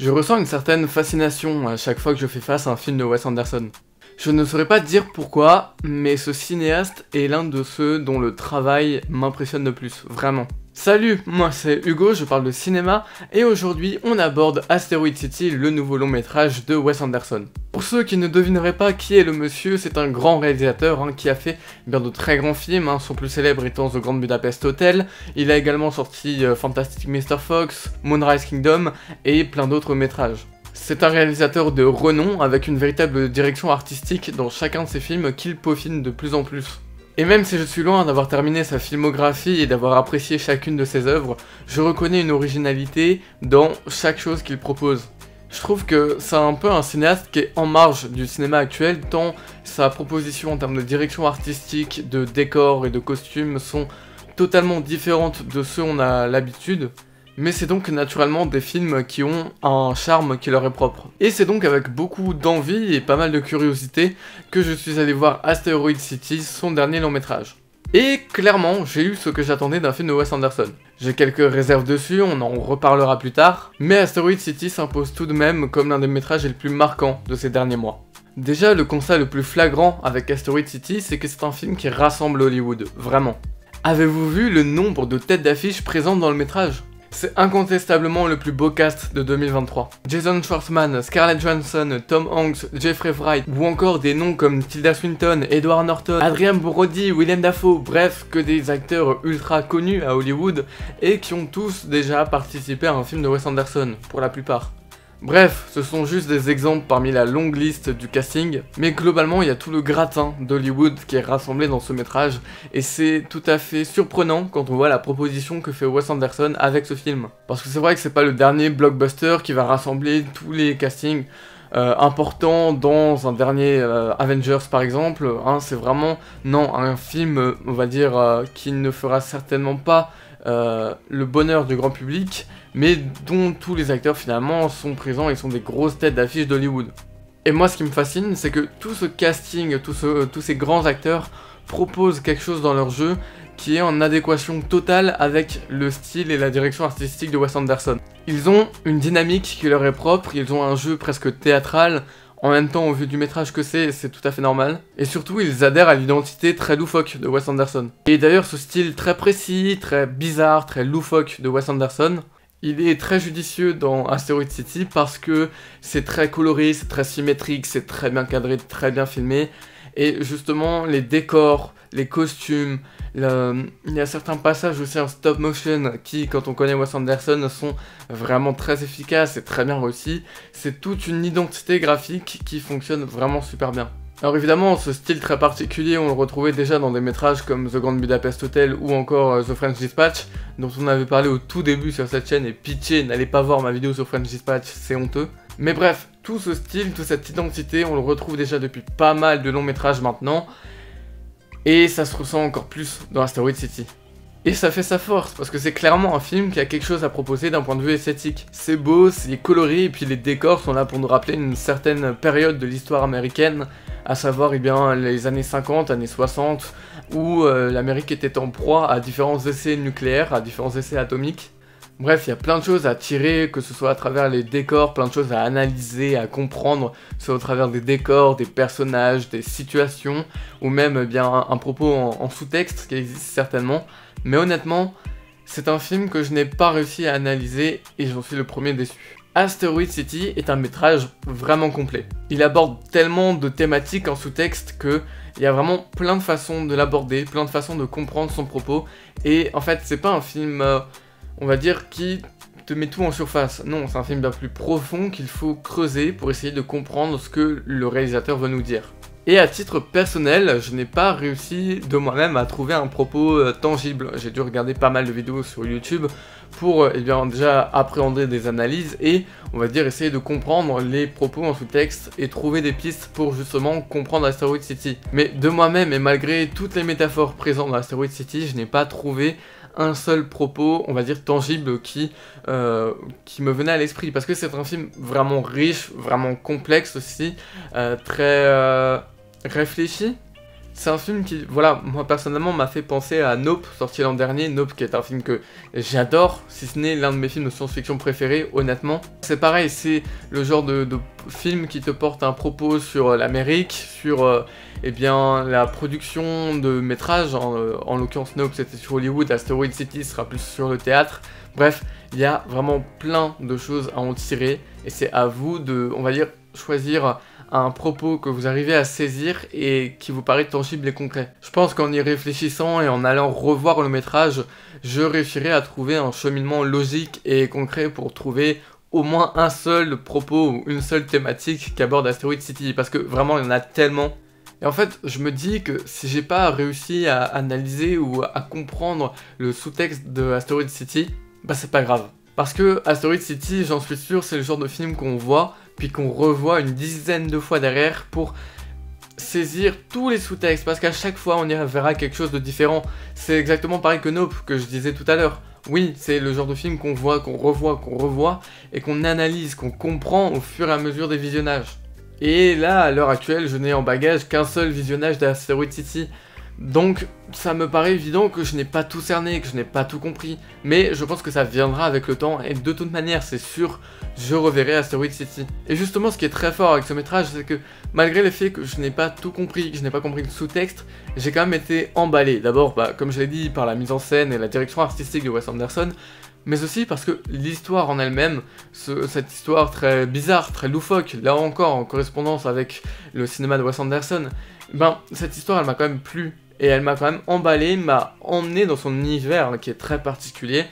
Je ressens une certaine fascination à chaque fois que je fais face à un film de Wes Anderson. Je ne saurais pas dire pourquoi, mais ce cinéaste est l'un de ceux dont le travail m'impressionne le plus, vraiment. Salut, moi c'est Hugo, je parle de cinéma, et aujourd'hui on aborde Asteroid City, le nouveau long métrage de Wes Anderson. Pour ceux qui ne devineraient pas qui est le monsieur, c'est un grand réalisateur qui a fait bien de très grands films, son plus célèbre étant The Grand Budapest Hotel. Il a également sorti Fantastic Mr. Fox, Moonrise Kingdom et plein d'autres métrages. C'est un réalisateur de renom avec une véritable direction artistique dans chacun de ses films qu'il peaufine de plus en plus. Et même si je suis loin d'avoir terminé sa filmographie et d'avoir apprécié chacune de ses œuvres, je reconnais une originalité dans chaque chose qu'il propose. Je trouve que c'est un peu un cinéaste qui est en marge du cinéma actuel, tant sa proposition en termes de direction artistique, de décors et de costumes sont totalement différentes de ceux on a l'habitude. Mais c'est donc naturellement des films qui ont un charme qui leur est propre. Et c'est donc avec beaucoup d'envie et pas mal de curiosité que je suis allé voir Asteroid City, son dernier long métrage. Et clairement, j'ai eu ce que j'attendais d'un film de Wes Anderson. J'ai quelques réserves dessus, on en reparlera plus tard, mais Asteroid City s'impose tout de même comme l'un des métrages les plus marquants de ces derniers mois. Déjà, le constat le plus flagrant avec Asteroid City, c'est que c'est un film qui rassemble Hollywood, vraiment. Avez-vous vu le nombre de têtes d'affiche présentes dans le métrage ? C'est incontestablement le plus beau cast de 2023. Jason Schwartzman, Scarlett Johansson, Tom Hanks, Jeffrey Wright, ou encore des noms comme Tilda Swinton, Edward Norton, Adrien Brody, Willem Dafoe, bref, que des acteurs ultra connus à Hollywood, et qui ont tous déjà participé à un film de Wes Anderson, pour la plupart. Bref, ce sont juste des exemples parmi la longue liste du casting, mais globalement il y a tout le gratin d'Hollywood qui est rassemblé dans ce métrage, et c'est tout à fait surprenant quand on voit la proposition que fait Wes Anderson avec ce film. Parce que c'est vrai que c'est pas le dernier blockbuster qui va rassembler tous les castings importants dans un dernier Avengers par exemple, c'est vraiment, non, un film, on va dire, qui ne fera certainement pas le bonheur du grand public, mais dont tous les acteurs finalement sont présents et sont des grosses têtes d'affiche d'Hollywood. Et moi ce qui me fascine, c'est que tout ce casting, tous ces grands acteurs proposent quelque chose dans leur jeu qui est en adéquation totale avec le style et la direction artistique de Wes Anderson. Ils ont une dynamique qui leur est propre, ils ont un jeu presque théâtral. En même temps, au vu du métrage que c'est tout à fait normal. Et surtout, ils adhèrent à l'identité très loufoque de Wes Anderson. Et d'ailleurs, ce style très précis, très bizarre, très loufoque de Wes Anderson, il est très judicieux dans Asteroid City parce que c'est très coloré, c'est très symétrique, c'est très bien cadré, très bien filmé. Et justement, les décors, les costumes, il y a certains passages aussi en stop motion qui, quand on connaît Wes Anderson, sont vraiment très efficaces et très bien réussis. C'est toute une identité graphique qui fonctionne vraiment super bien. Alors évidemment, ce style très particulier, on le retrouvait déjà dans des métrages comme The Grand Budapest Hotel ou encore The French Dispatch, dont on avait parlé au tout début sur cette chaîne, et pitché, n'allez pas voir ma vidéo sur French Dispatch, c'est honteux. Mais bref, tout ce style, toute cette identité, on le retrouve déjà depuis pas mal de longs métrages maintenant, et ça se ressent encore plus dans Asteroid City. Et ça fait sa force, parce que c'est clairement un film qui a quelque chose à proposer d'un point de vue esthétique. C'est beau, c'est coloré, et puis les décors sont là pour nous rappeler une certaine période de l'histoire américaine, à savoir les années 50, années 60, où l'Amérique était en proie à différents essais nucléaires, à différents essais atomiques. Bref, il y a plein de choses à tirer, que ce soit à travers les décors, plein de choses à analyser, à comprendre, soit au travers des décors, des personnages, des situations, ou même bien un propos en sous-texte qui existe certainement. Mais honnêtement, c'est un film que je n'ai pas réussi à analyser et j'en suis le premier déçu. Asteroid City est un métrage vraiment complet. Il aborde tellement de thématiques en sous-texte que il y a vraiment plein de façons de l'aborder, plein de façons de comprendre son propos. Et en fait, c'est pas un film, on va dire, qui te met tout en surface. Non, c'est un film bien plus profond qu'il faut creuser pour essayer de comprendre ce que le réalisateur veut nous dire. Et à titre personnel, je n'ai pas réussi de moi-même à trouver un propos tangible. J'ai dû regarder pas mal de vidéos sur YouTube pour déjà appréhender des analyses et, on va dire, essayer de comprendre les propos en sous-texte et trouver des pistes pour justement comprendre Asteroid City. Mais de moi-même et malgré toutes les métaphores présentes dans Asteroid City, je n'ai pas trouvé un seul propos, on va dire, tangible qui me venait à l'esprit. Parce que c'est un film vraiment riche, vraiment complexe aussi, très réfléchi. C'est un film qui, voilà, moi personnellement m'a fait penser à Nope, sorti l'an dernier. Nope qui est un film que j'adore, si ce n'est l'un de mes films de science-fiction préférés, honnêtement. C'est pareil, c'est le genre de film qui te porte un propos sur l'Amérique, sur eh bien, la production de métrages, en l'occurrence Nope c'était sur Hollywood, Asteroid City sera plus sur le théâtre. Bref, il y a vraiment plein de choses à en tirer, et c'est à vous de, on va dire, choisir un propos que vous arrivez à saisir et qui vous paraît tangible et concret. Je pense qu'en y réfléchissant et en allant revoir le métrage, je réussirai à trouver un cheminement logique et concret pour trouver au moins un seul propos ou une seule thématique qu'aborde Asteroid City, parce que vraiment il y en a tellement. Et en fait, je me dis que si j'ai pas réussi à analyser ou à comprendre le sous-texte de Asteroid City, bah c'est pas grave. Parce que Asteroid City, j'en suis sûr, c'est le genre de film qu'on voit, puis qu'on revoit une dizaine de fois derrière pour saisir tous les sous-textes, parce qu'à chaque fois on y verra quelque chose de différent. C'est exactement pareil que Nope, que je disais tout à l'heure. Oui, c'est le genre de film qu'on voit, qu'on revoit, et qu'on analyse, qu'on comprend au fur et à mesure des visionnages. Et là, à l'heure actuelle, je n'ai en bagage qu'un seul visionnage d'Asteroid City. Donc, ça me paraît évident que je n'ai pas tout cerné, que je n'ai pas tout compris. Mais je pense que ça viendra avec le temps, et de toute manière, c'est sûr, je reverrai Asteroid City. Et justement, ce qui est très fort avec ce métrage, c'est que malgré le fait que je n'ai pas tout compris, que je n'ai pas compris le sous-texte, j'ai quand même été emballé. D'abord, comme je l'ai dit, par la mise en scène et la direction artistique de Wes Anderson, mais aussi parce que l'histoire en elle-même, cette histoire très bizarre, très loufoque, là encore en correspondance avec le cinéma de Wes Anderson, cette histoire elle m'a quand même plu, et elle m'a quand même emballé, m'a emmené dans son univers qui est très particulier,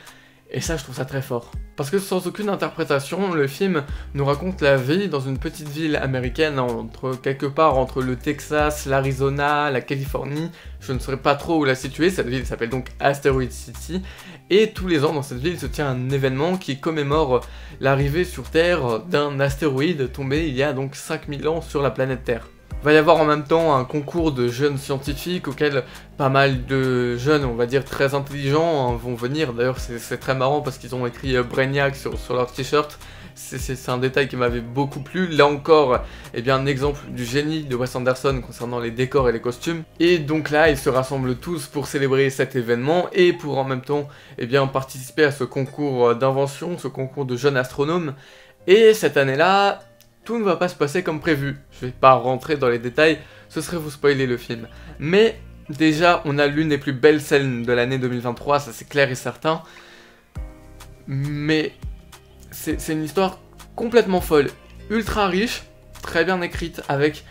et ça je trouve ça très fort. Parce que sans aucune interprétation, le film nous raconte la vie dans une petite ville américaine, quelque part entre le Texas, l'Arizona, la Californie, je ne saurais pas trop où la situer, cette ville s'appelle donc Asteroid City, et tous les ans dans cette ville se tient un événement qui commémore l'arrivée sur Terre d'un astéroïde tombé il y a donc 5000 ans sur la planète Terre. Il va y avoir en même temps un concours de jeunes scientifiques auquel pas mal de jeunes, on va dire très intelligents, vont venir. D'ailleurs c'est très marrant parce qu'ils ont écrit Brainiac sur leur t-shirt. C'est un détail qui m'avait beaucoup plu. Là encore, eh bien, un exemple du génie de Wes Anderson concernant les décors et les costumes. Et donc là, ils se rassemblent tous pour célébrer cet événement et pour en même temps eh bien, participer à ce concours d'invention, ce concours de jeunes astronomes. Et cette année-là, tout ne va pas se passer comme prévu. Je vais pas rentrer dans les détails, ce serait vous spoiler le film. Mais déjà, on a l'une des plus belles scènes de l'année 2023, ça c'est clair et certain. Mais c'est une histoire complètement folle, ultra riche, très bien écrite, avec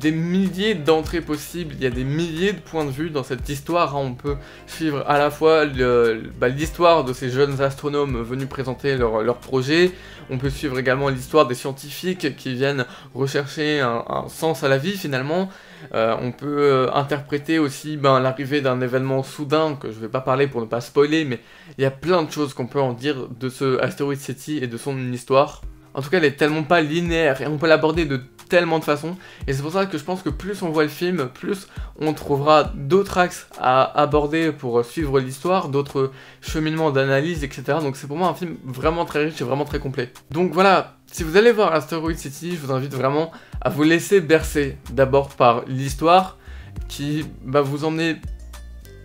des milliers d'entrées possibles, il y a des milliers de points de vue dans cette histoire, on peut suivre à la fois l'histoire de ces jeunes astronomes venus présenter leur projet, on peut suivre également l'histoire des scientifiques qui viennent rechercher un sens à la vie finalement, on peut interpréter aussi l'arrivée d'un événement soudain, que je vais pas parler pour ne pas spoiler, mais il y a plein de choses qu'on peut en dire de ce Asteroid City et de son histoire. En tout cas, elle est tellement pas linéaire et on peut l'aborder de tellement de façons, et c'est pour ça que je pense que plus on voit le film, plus on trouvera d'autres axes à aborder pour suivre l'histoire, d'autres cheminements d'analyse, etc. Donc c'est pour moi un film vraiment très riche et vraiment très complet. Donc voilà, si vous allez voir Asteroid City, je vous invite vraiment à vous laisser bercer, d'abord par l'histoire, qui va vous emmener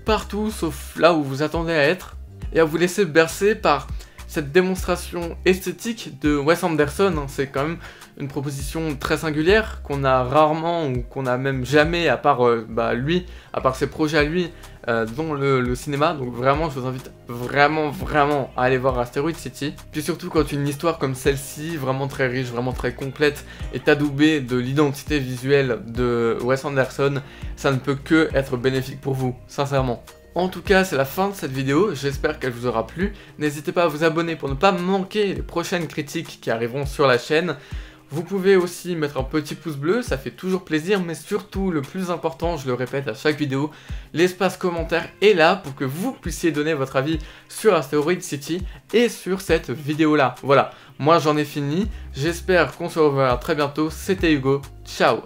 partout sauf là où vous attendez à être, et à vous laisser bercer par cette démonstration esthétique de Wes Anderson. C'est quand même une proposition très singulière qu'on a rarement ou qu'on a même jamais à part lui, à part ses projets à lui dans le cinéma. Donc vraiment je vous invite vraiment à aller voir Asteroid City. Puis surtout quand une histoire comme celle-ci, vraiment très riche, vraiment très complète, est adoubée de l'identité visuelle de Wes Anderson, ça ne peut que être bénéfique pour vous, sincèrement. En tout cas, c'est la fin de cette vidéo, j'espère qu'elle vous aura plu. N'hésitez pas à vous abonner pour ne pas manquer les prochaines critiques qui arriveront sur la chaîne. Vous pouvez aussi mettre un petit pouce bleu, ça fait toujours plaisir, mais surtout, le plus important, je le répète à chaque vidéo, l'espace commentaire est là pour que vous puissiez donner votre avis sur Asteroid City et sur cette vidéo-là. Voilà, moi j'en ai fini, j'espère qu'on se reverra très bientôt, c'était Hugo, ciao!